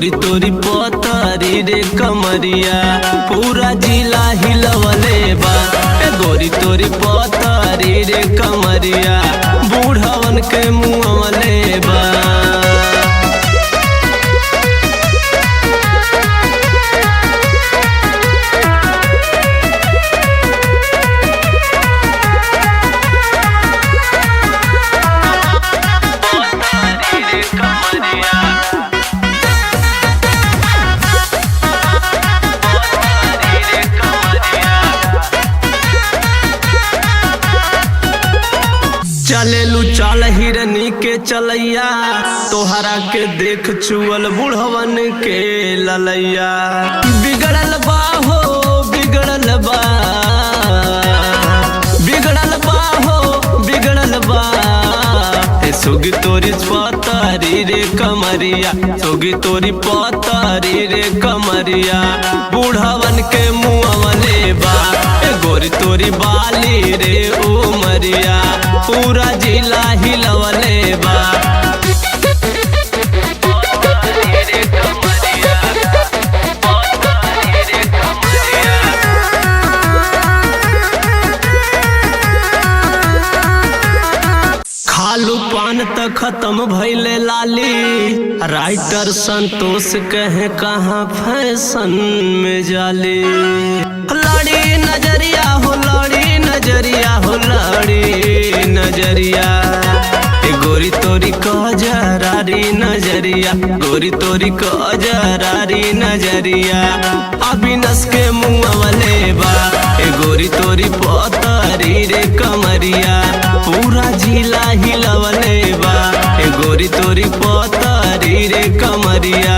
गोरी तोरी पतरी रे कमरिया पूरा जिला हिलवले बा। गोरी तोरी पतरी रे कमरिया बूढ़वन के मुँहवले बा। चलेलू चाल हिरनी के चलैया तोहरा के देख चुअल बुढ़वन के ललैया। बिगड़ल बा हो बिगड़ल बा, बिगड़ल बा हो बिगड़ल बा। सुगी तोरी पतरी रे कमरिया, सुगी तोरी पतरी रे कमरिया बुढ़वन के मुँहवले बा। गोरी तोरी बाली रे उमरिया पूरा जिला हिलवले बा। खालू पान त खत्म भइले लाली, राइटर संतोष कहे कहाँ फैशन में जाली। लड़ी नजरिया हो लड़ी नजरिया हो लड़ी नजरिया। गोरी तोरी कजरारी नजरिया, गोरी तोरी कजरारी नजरिया अविनाश के मुँहवले बा। गोरी तोरी पतरी रे कमरिया पूरा जिला हिलवले बा। गोरी तोरी पतरी रे कमरिया